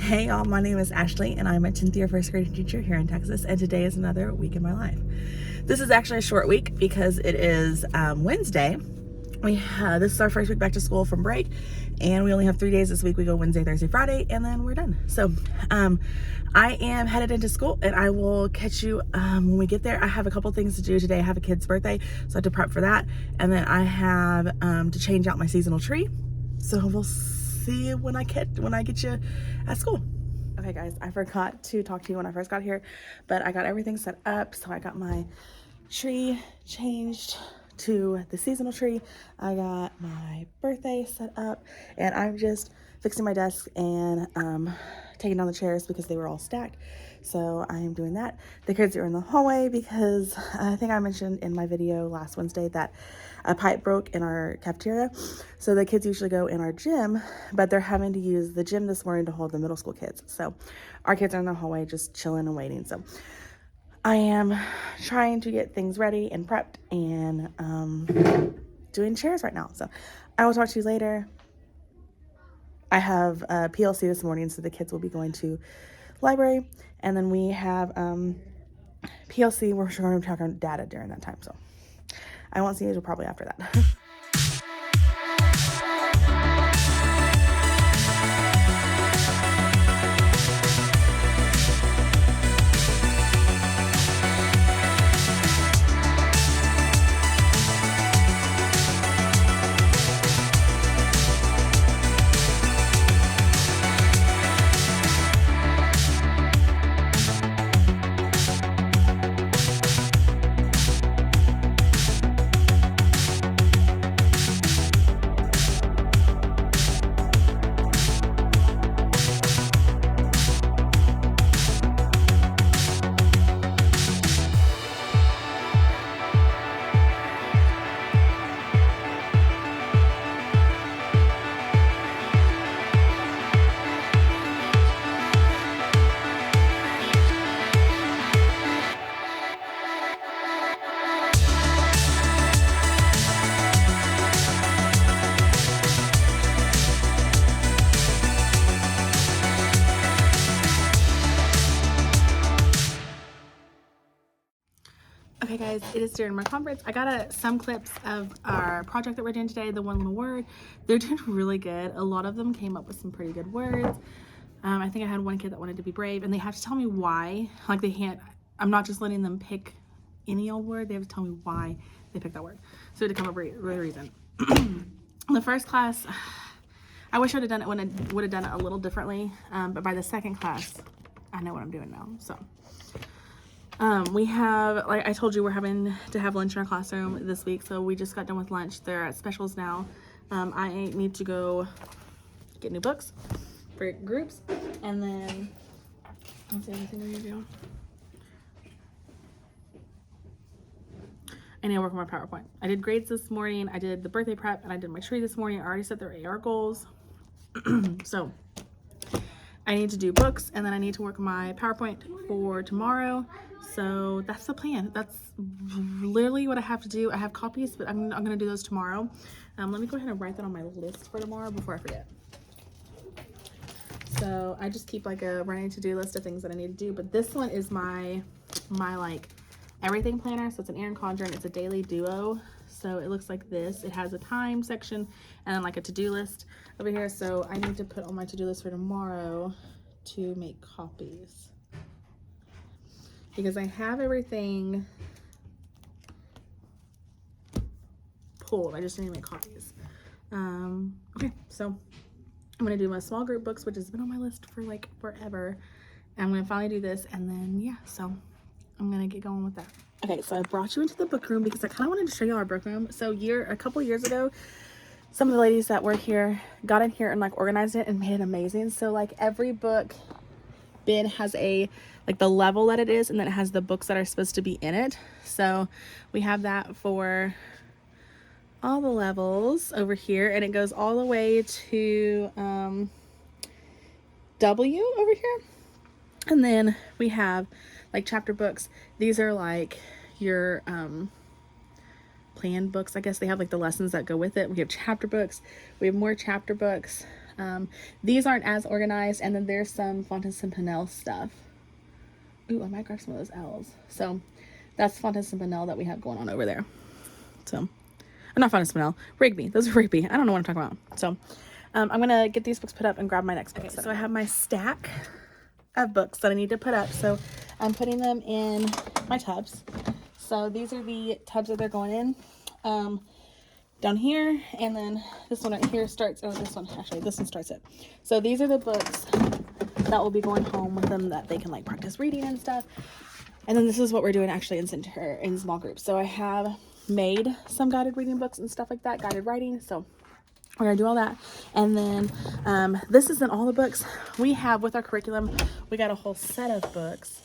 Hey y'all, my name is Ashley and I'm a 10th year first grade teacher here in Texas, and today is another week in my life. This is actually a short week because it is Wednesday. This is our first week back to school from break, and we only have 3 days this week. We go Wednesday, Thursday, Friday, and then we're done. So I am headed into school, and I will catch you when we get there. I have a couple things to do today. I have a kid's birthday, so I have to prep for that, and then I have to change out my seasonal tree. So we'll see when I get you at school. Okay guys, I forgot to talk to you when I first got here, but I got everything set up. So I got my tree changed to the seasonal tree. I got my birthday set up, and I'm just fixing my desk and taking down the chairs because they were all stacked. So I am doing that. The kids are in the hallway because I think I mentioned in my video last Wednesday that a pipe broke in our cafeteria. So the kids usually go in our gym, but they're having to use the gym this morning to hold the middle school kids. So our kids are in the hallway just chilling and waiting. So I am trying to get things ready and prepped and doing chairs right now. So I will talk to you later. I have PLC this morning, so the kids will be going to library, and then we have PLC where we're going to track our data during that time. So I won't see you until probably after that. Okay guys, it is during my conference. I got some clips of our project that we're doing today, the one little word. They're doing really good. A lot of them came up with some pretty good words. I think I had one kid that wanted to be brave, and they have to tell me why. Like they can't, I'm not just letting them pick any old word. They have to tell me why they picked that word. So I had to come up with a reason. The first class, I wish I would have done it a little differently, but by the second class, I know what I'm doing now. So we have, like I told you, we're having to have lunch in our classroom this week. So we just got done with lunch. They're at specials now. I need to go get new books for groups, and then what's the other thing we need to do? I need to work on my PowerPoint. I did grades this morning. I did the birthday prep, and I did my tree this morning. I already set their AR goals. So I need to do books, and then I need to work on my PowerPoint for tomorrow. So that's the plan. That's literally what I have to do. I have copies, but I'm going to do those tomorrow. Let me go ahead and write that on my list for tomorrow before I forget. So I just keep like a running to-do list of things that I need to do. But this one is my like everything planner. So it's an Erin Condren. It's a daily duo. So it looks like this. It has a time section and then like a to-do list over here. So I need to put on my to-do list for tomorrow to make copies, because I have everything pulled. I just need to make copies. Okay, so I'm gonna do my small group books, which has been on my list for like forever. I'm gonna finally do this, and then yeah, so I'm gonna get going with that. Okay, so I brought you into the book room because I kind of wanted to show you our book room. So a couple years ago, some of the ladies that work here got in here and like organized it and made it amazing. So like every book bin has like the level that it is, and then it has the books that are supposed to be in it. So we have that for all the levels over here, and it goes all the way to W over here. And then we have like chapter books. These are like your planned books, I guess. They have like the lessons that go with it. We have chapter books. We have more chapter books. These aren't as organized, and then there's some Fontes and Pinnell stuff. Ooh, I might grab some of those L's. So that's Fontes and Pinnell that we have going on over there. So, not Fontes and Pinnell, Rigby. Those are Rigby. I don't know what I'm talking about. So I'm gonna get these books put up and grab my next book. Okay, so I have my stack of books that I need to put up. So I'm putting them in my tubs. So these are the tubs that they're going in. Down here, and then this one right here starts, or this one, actually, this one starts it. So these are the books that will be going home with them that they can like practice reading and stuff. And then this is what we're doing actually in small groups. So I have made some guided reading books and stuff like that, guided writing. So we're gonna do all that. And then this isn't all the books we have with our curriculum. We got a whole set of books,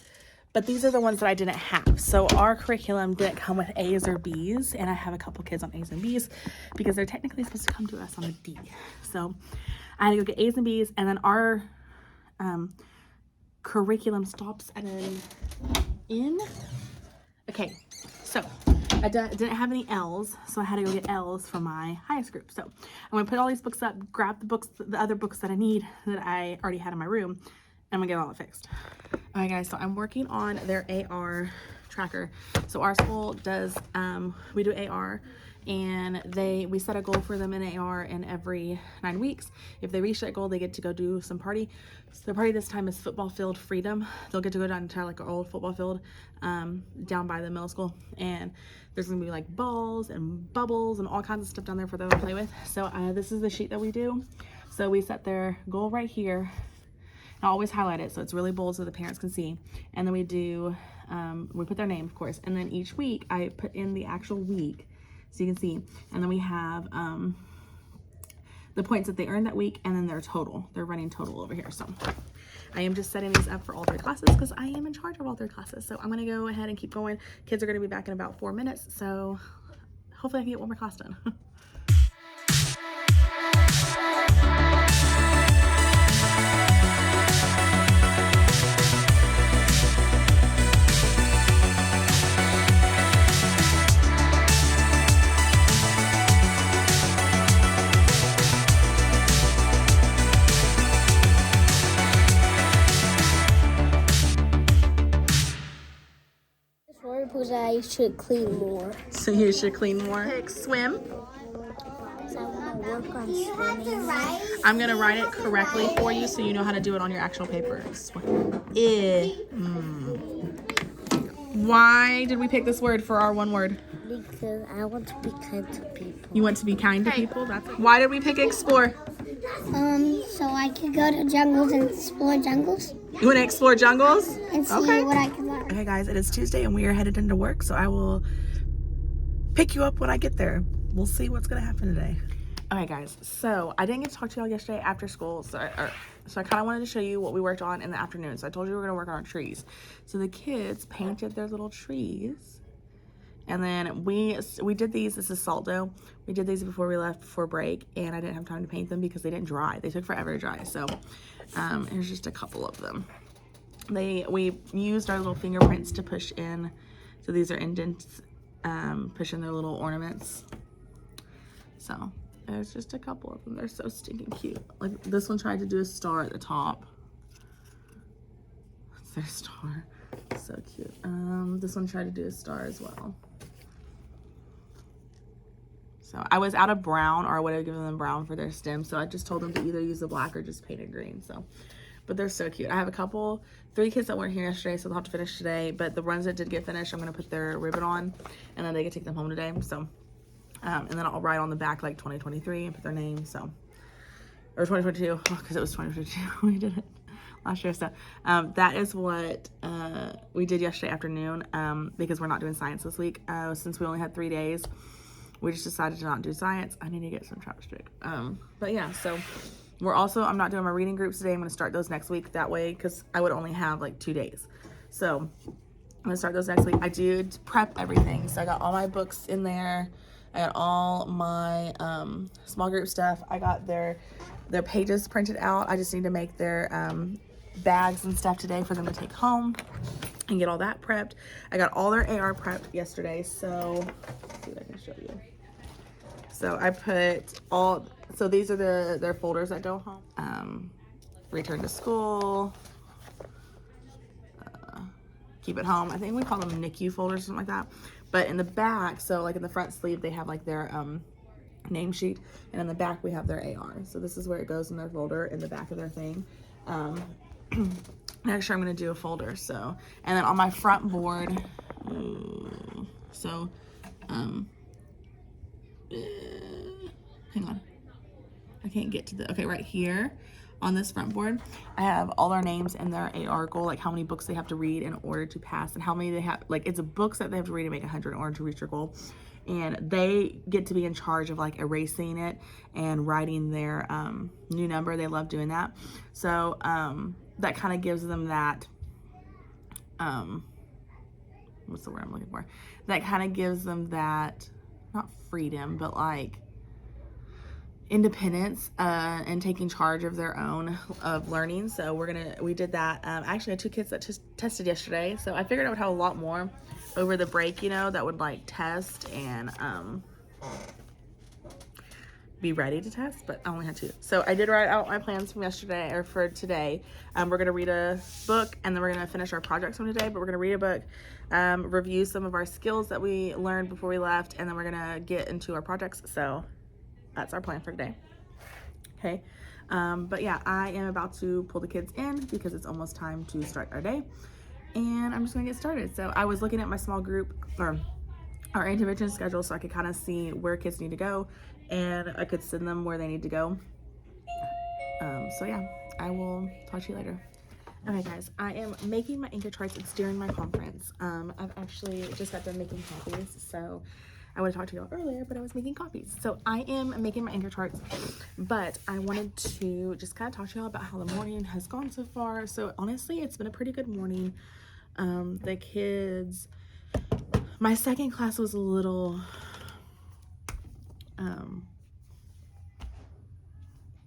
but these are the ones that I didn't have. So our curriculum didn't come with A's or B's, and I have a couple kids on A's and B's because they're technically supposed to come to us on a D. So I had to go get A's and B's, and then our curriculum stops at an N. Okay, so I didn't have any L's, so I had to go get L's for my highest group. So I'm gonna put all these books up, grab the other books that I need that I already had in my room, and I'm gonna get all it fixed. All right, guys, so I'm working on their AR tracker. So our school does, we do AR, and we set a goal for them in AR, and every 9 weeks, if they reach that goal, they get to go do some party. So the party this time is Football Field Freedom. They'll get to go down to like an old football field down by the middle school, and there's gonna be like balls and bubbles and all kinds of stuff down there for them to play with. So this is the sheet that we do. So we set their goal right here. I always highlight it so it's really bold so the parents can see. And then we do, we put their name, of course. And then each week I put in the actual week so you can see. And then we have the points that they earned that week and then their total. They're running total over here. So I am just setting these up for all 3 classes because I am in charge of all 3 classes. So I'm gonna go ahead and keep going. Kids are gonna be back in about 4 minutes. So hopefully I can get one more class done. Because I should clean more. So you should clean more. Pick swim. So I want to work on swimming. I'm gonna write it correctly for you so you know how to do it on your actual paper. Why did we pick this word for our one word? Because I want to be kind to people. You want to be kind to people? Why did we pick explore? So I can go to jungles and explore jungles. You want to explore jungles? And see what I can learn. Okay, guys, it is Tuesday and we are headed into work, so I will pick you up when I get there. We'll see what's gonna happen today. Okay, guys, so I didn't get to talk to y'all yesterday after school, so I kind of wanted to show you what we worked on in the afternoon. So I told you we were gonna work on our trees. So the kids painted their little trees. And then we did these. This is salt dough. We did these before we left for break, and I didn't have time to paint them because they didn't dry. They took forever to dry. So here's just a couple of them. We used our little fingerprints to push in. So these are indents, push in their little ornaments. So there's just a couple of them. They're so stinking cute. Like this one tried to do a star at the top. That's their star. So cute. This one tried to do a star as well. So I was out of brown, or I would have given them brown for their stem. So I just told them to either use the black or just paint it green. So, but they're so cute. I have 3 kids that weren't here yesterday, so they'll have to finish today. But the ones that did get finished, I'm gonna put their ribbon on, and then they can take them home today. So, and then I'll write on the back like 2023 and put their name. So, or 2022, because it was 2022 we did it last year. So that is what we did yesterday afternoon, because we're not doing science this week. Since we only had 3 days, we just decided to not do science. I need to get some chapstick. But yeah, so I'm not doing my reading groups today. I'm going to start those next week that way, because I would only have like 2 days. So I'm going to start those next week. I did prep everything. So I got all my books in there. I got all my small group stuff. I got their pages printed out. I just need to make their bags and stuff today for them to take home and get all that prepped. I got all their AR prepped yesterday, so let's see if I can show you. So I put So these are their folders that go home. Return to school. Keep it home. I think we call them NICU folders or something like that. But in the back, so like in the front sleeve, they have like their name sheet, and in the back we have their AR. So this is where it goes in their folder in the back of their thing. Next year I'm gonna do a folder. So, and then on my front board, hang on, I can't get to okay, right here on this front board, I have all their names and their AR goal, like how many books they have to read in order to pass, and how many they have, like it's a books that they have to read to make 100 in order to reach their goal. And they get to be in charge of like erasing it and writing their new number. They love doing that. So that kind of gives them that, what's the word I'm looking for? That kind of gives them that, not freedom, but like independence and taking charge of their own of learning. So we did that. Actually, I had 2 kids that tested yesterday, so I figured I would have a lot more over the break, you know, that would like test and be ready to test, but I only had 2. So I did write out my plans from yesterday, or for today. We're gonna read a book, and then we're gonna finish our projects from today, but we're gonna read a book, review some of our skills that we learned before we left, and then we're gonna get into our projects. So that's our plan for today. Okay. But yeah, I am about to pull the kids in because it's almost time to start our day, and I'm just gonna get started. So I was looking at my small group, or our intervention schedule, so I could kind of see where kids need to go, and I could send them where they need to go. So yeah, I will talk to you later. Okay guys, I am making my anchor charts. It's during my conference. I've actually just got done making copies, so I would have talked to y'all earlier, but I was making copies. So I am making my anchor charts, but I wanted to just kind of talk to y'all about how the morning has gone so far. So honestly, it's been a pretty good morning. The kids, my second class was a little,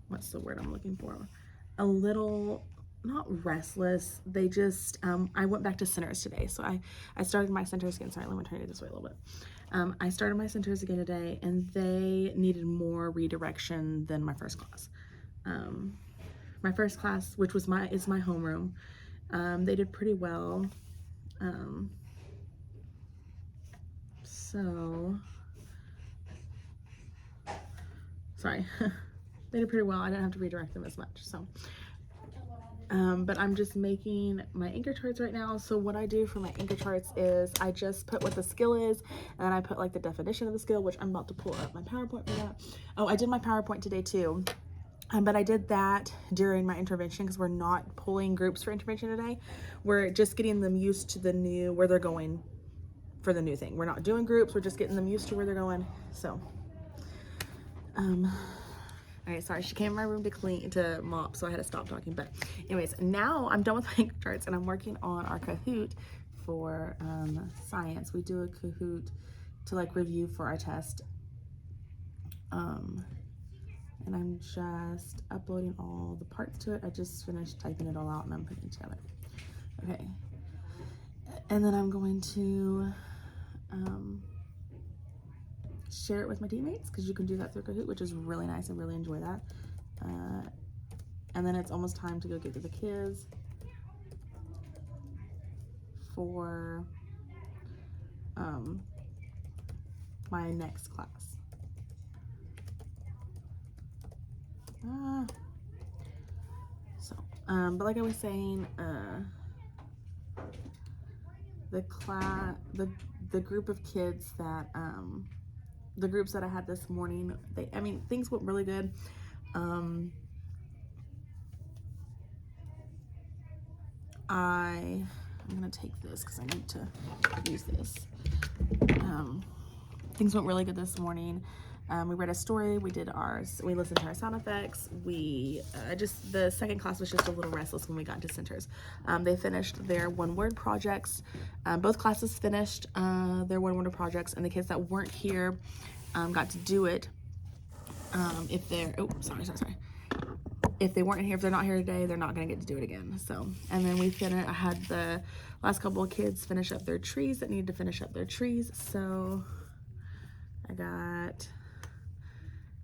what's the word I'm looking for? A little, not restless. They just, I went back to centers today. So I started my centers again. Sorry, let me turn it this way a little bit. I started my centers again today, and they needed more redirection than my first class. My first class, which was my homeroom, they did pretty well. So, sorry, they did pretty well. I didn't have to redirect them as much. So, but I'm just making my anchor charts right now. So what I do for my anchor charts is I just put what the skill is, and then I put like the definition of the skill, which I'm about to pull up my PowerPoint for that. Oh, I did my PowerPoint today too. But I did that during my intervention because we're not pulling groups for intervention today. We're just getting them used to the new, where they're going for the new thing. We're not doing groups, we're just getting them used to where they're going. So, all right, sorry, she came in my room to mop, so I had to stop talking. But anyways, now I'm done with my anchor charts, and I'm working on our Kahoot for science. We do a Kahoot to like review for our test. And I'm just uploading all the parts to it. I just finished typing it all out, and I'm putting it together. Okay, and then I'm going to share it with my teammates, because you can do that through Kahoot, which is really nice. I really enjoy that. And then it's almost time to go get to the kids for my next class. But like I was saying, the group of kids that the groups that I had this morning, things went really good. I'm gonna take this because I need to use this. Things went really good this morning. We read a story, we listened to our sound effects. The second class was just a little restless when we got into centers. They finished their one-word projects. Both classes finished their one-word projects, and the kids that weren't here got to do it. If they're not here today, they're not gonna get to do it again. So, and then I had the last couple of kids finish up their trees that needed to finish up their trees. So I got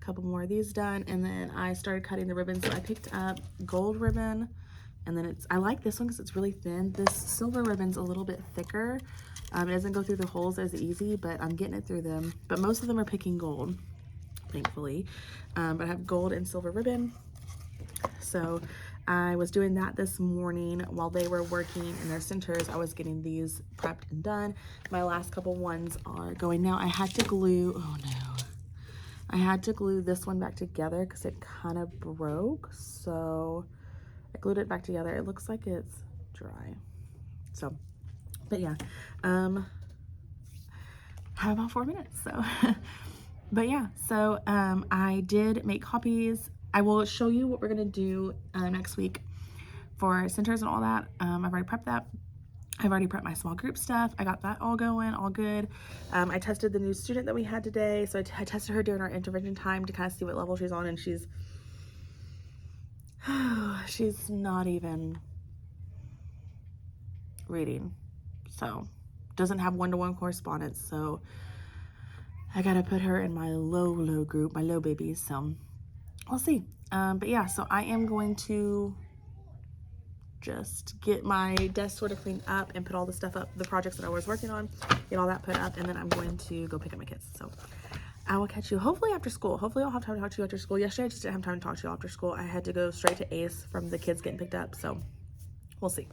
a couple more of these done, and then I started cutting the ribbons. So I picked up gold ribbon, and then I like this one because it's really thin. This silver ribbon's a little bit thicker. It doesn't go through the holes as easy, but I'm getting it through them. But most of them are picking gold, thankfully. But I have gold and silver ribbon. So I was doing that this morning while they were working in their centers. I was getting these prepped and done. My last couple ones are going now. I had to glue, oh no. I had to glue this one back together because it kind of broke. So I glued it back together. It looks like it's dry. So, but yeah, I have about 4 minutes. So, but yeah, so I did make copies. I will show you what we're gonna do next week for centers and all that. I've already prepped that. I've already prepped my small group stuff. I got that all going, all good. I tested the new student that we had today. So I tested her during our intervention time to kind of see what level she's on, and she's not even reading. So doesn't have one-to-one correspondence. So I gotta put her in my low group, my low babies. So we'll see. But yeah, so I am going to just get my desk sort of cleaned up and put all the stuff up, the projects that I was working on, get all that put up, and then I'm going to go pick up my kids. So I will catch you hopefully after school. Hopefully I'll have time to talk to you after school. Yesterday I just didn't have time to talk to you after school. I had to go straight to Ace from the kids getting picked up, so we'll see.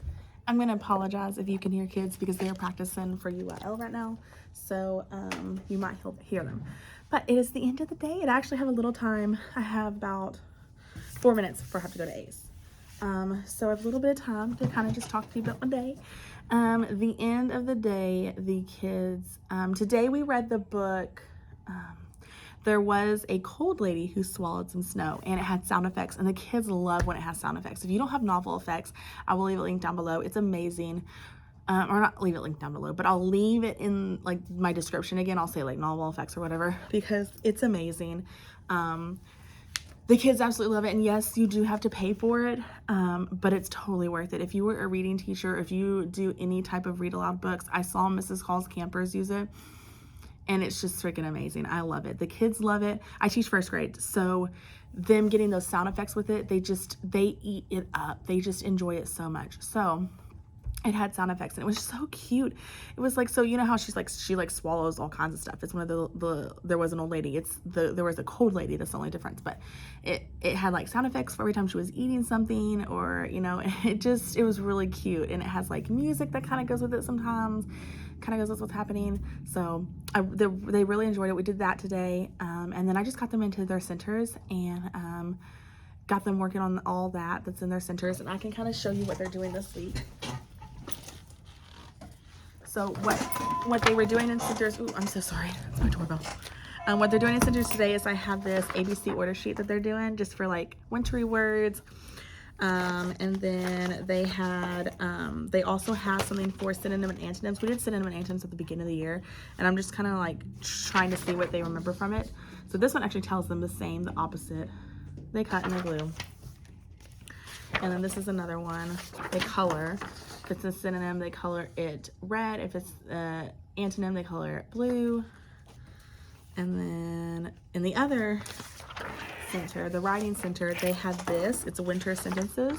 I'm going to apologize if you can hear kids because they're practicing for UIL right now, so you might hear them. But it is the end of the day, and I actually have a little time. I have about 4 minutes before I have to go to Ace. So I have a little bit of time to kind of just talk to you about my day. The end of the day, the kids, today we read the book, There Was a Cold Lady Who Swallowed Some Snow, and it had sound effects, and the kids love when it has sound effects. If you don't have novel effects, I will leave a link down below. It's amazing. Or not leave it linked down below, but I'll leave it in like my description again. I'll say like novel effects or whatever because it's amazing. The kids absolutely love it, and yes, you do have to pay for it, but it's totally worth it. If you were a reading teacher, if you do any type of read aloud books, I saw Mrs. Call's campers use it, and it's just freaking amazing. I love it. The kids love it. I teach first grade, so them getting those sound effects with it, they eat it up. They just enjoy it so much. So it had sound effects, and it was so cute. It was like, so you know how she swallows all kinds of stuff. It's one of the There Was an Old Lady. There Was a Cold Lady. That's the only difference. But it had like sound effects for every time she was eating something, or you know, it was really cute. And it has like music that kind of goes with it sometimes, kind of goes with what's happening. So they really enjoyed it. We did that today, and then I just got them into their centers and got them working on all that's in their centers, and I can kind of show you what they're doing this week. So what they were doing in centers, ooh, I'm so sorry, that's my doorbell. What they're doing in centers today is I have this ABC order sheet that they're doing just for like wintry words. And then they also have something for synonym and antonyms. We did synonym and antonyms at the beginning of the year, and I'm just kind of like trying to see what they remember from it. So this one actually tells them the opposite. They cut and they glue. And then this is another one. They color. If it's a synonym, they color it red. If it's an antonym, they color it blue. And then in the other center, the writing center, they have this. It's a winter sentences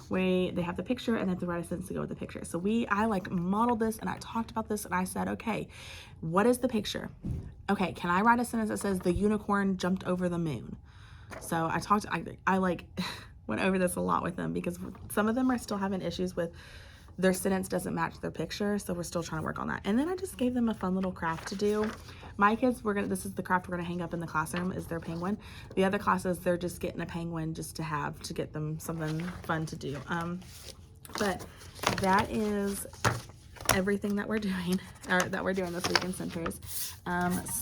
where they have the picture and they have to write a sentence to go with the picture. So I like modeled this, and I talked about this, and I said, okay, what is the picture? Okay, can I write a sentence that says the unicorn jumped over the moon? So I like went over this a lot with them because some of them are still having issues with their sentence doesn't match their picture, so we're still trying to work on that. And then I just gave them a fun little craft to do. My kids, this is the craft we're gonna hang up in the classroom, is their penguin. The other classes, they're just getting a penguin just to get them something fun to do. But that is everything that we're doing, this week in centers.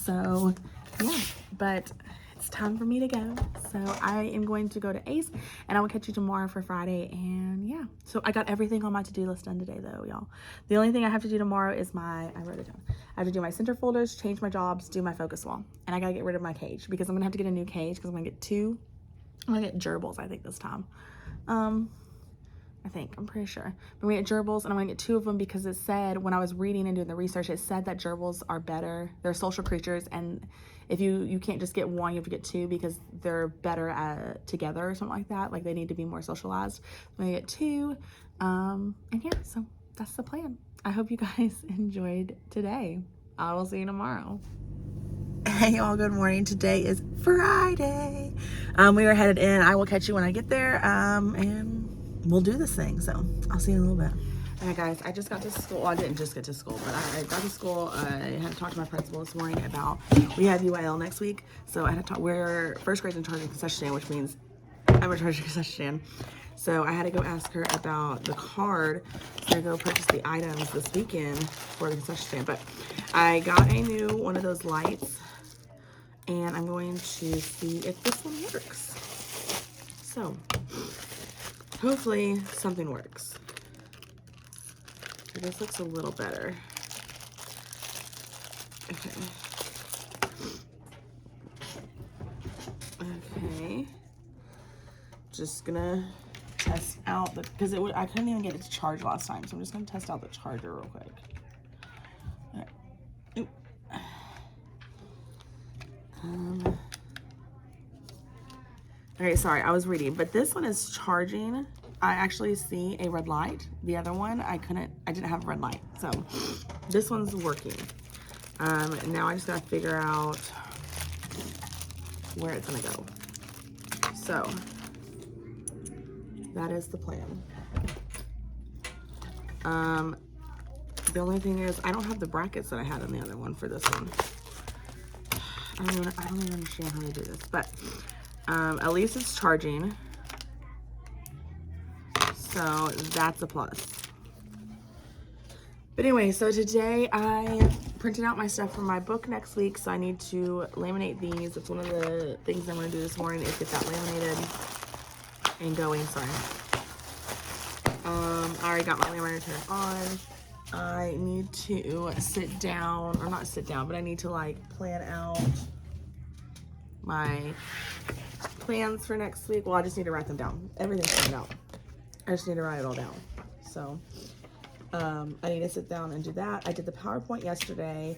So yeah, but it's time for me to go. So I am going to go to Ace, and I will catch you tomorrow for Friday. And yeah, so I got everything on my to-do list done today though, y'all. The only thing I have to do tomorrow is I wrote it down. I have to do my center folders, change my jobs, do my focus wall. And I gotta get rid of my cage because I'm gonna have to get a new cage because I'm gonna get gerbils, I think, this time. I think. I'm pretty sure. But we get gerbils, and I'm going to get 2 of them because it said, when I was reading and doing the research, it said that gerbils are better. They're social creatures, and if you can't just get 1, you have to get 2 because they're better together or something like that. Like, they need to be more socialized. I'm going to get 2. And yeah, so that's the plan. I hope you guys enjoyed today. I will see you tomorrow. Hey y'all, good morning. Today is Friday. We are headed in. I will catch you when I get there, and we'll do this thing. So I'll see you in a little bit. Okay guys, I just got to school. Well, I didn't just get to school, but I got to school. I had to talk to my principal this morning about, we have UIL next week. So I had to talk, we're first grade's in charge of concession stand, which means I'm in charge of concession stand. So I had to go ask her about the card so I go purchase the items this weekend for the concession stand. But I got a new one of those lights, and I'm going to see if this one works. So hopefully something works. This looks a little better. Okay. Okay. Just gonna test out the, because I couldn't even get it to charge last time, so I'm just gonna test out the charger real quick. All right. Okay, sorry, I was reading, but this one is charging. I actually see a red light. The other one, I didn't have a red light. So this one's working. Now I just gotta figure out where it's gonna go. So that is the plan. The only thing is I don't have the brackets that I had on the other one for this one. I don't even understand how to do this, but at least it's charging. So that's a plus. But anyway, so today I printed out my stuff for my book next week. So I need to laminate these. It's one of the things I'm going to do this morning is get that laminated and going. Sorry. I already got my laminator on. I need to sit down, or not sit down, but I need to like plan out my plans for next week. Well, I just need to write them down. Everything's planned out. I just need to write it all down. So I need to sit down and do that. I did the PowerPoint yesterday.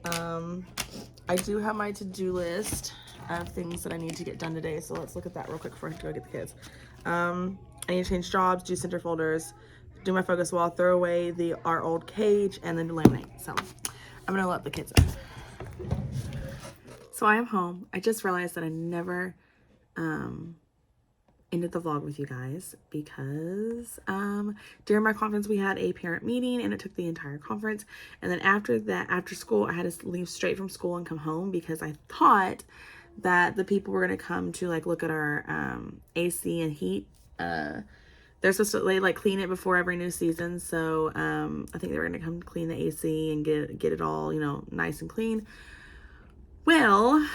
I do have my to-do list of things that I need to get done today. So let's look at that real quick before I go get the kids. I need to change jobs, do center folders, do my focus wall, throw away our old cage, and then laminate. So I'm gonna let the kids up. So I am home. I just realized that I never ended the vlog with you guys because during my conference we had a parent meeting and it took the entire conference, and then after that, after school, I had to leave straight from school and come home because I thought that the people were going to come to like look at our AC and heat. They're supposed to like clean it before every new season, so I think they were going to come clean the AC and get it all, you know, nice and clean. Well,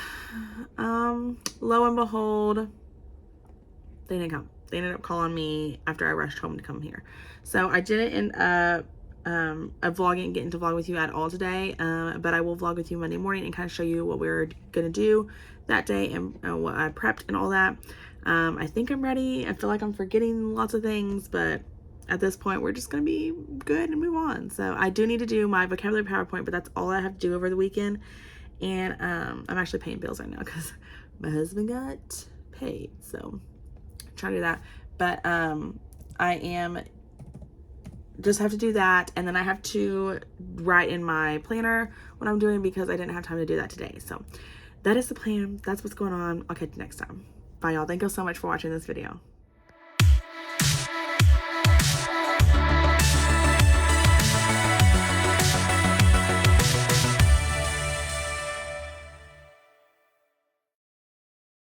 lo and behold, they didn't come. They ended up calling me after I rushed home to come here. So I didn't end up getting to vlog with you at all today, but I will vlog with you Monday morning and kind of show you what we're gonna do that day and what I prepped and all that. I think I'm ready. I feel like I'm forgetting lots of things, but at this point we're just gonna be good and move on. So I do need to do my vocabulary PowerPoint, but that's all I have to do over the weekend. And I'm actually paying bills right now because my husband got paid, so try to do that. But I am just have to do that, and then I have to write in my planner what I'm doing because I didn't have time to do that today. So that is the plan. That's what's going on. I'll catch you next time. Bye y'all. Thank you so much for watching this video.